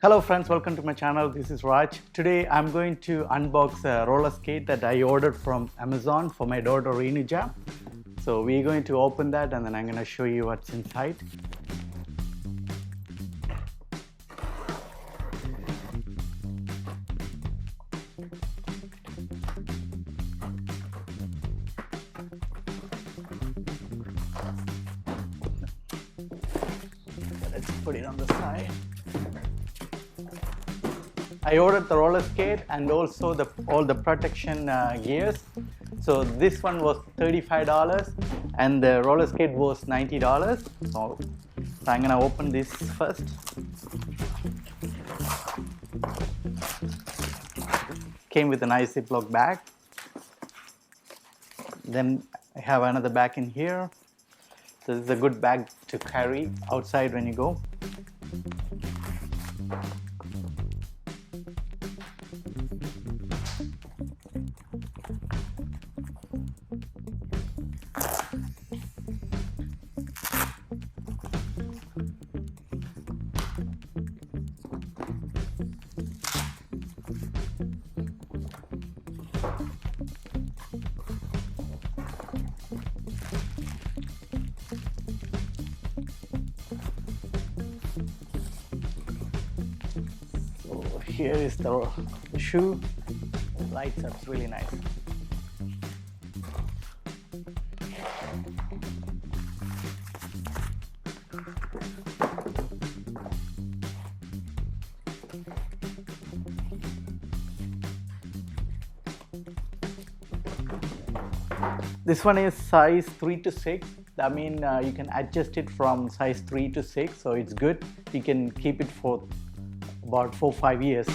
Hello friends, welcome to my channel. This is Raj. Today I'm going to unbox a roller skate that I ordered from Amazon for my daughter Reenu. So we're going to open that and then I'm going to show you what's inside. Let's put it on the side. I ordered the roller skate and also all the protection gears. So this one was $35 and the roller skate was $90. So I'm gonna open this first. Came with a nice Ziploc bag. Then I have another bag in here. So this is a good bag to carry outside when you go. Here is the shoe. It lights up really nice. This one is size 3 to 6. I mean, you can adjust it from size 3 to 6, so it's good. You can keep it for about 4-5 years.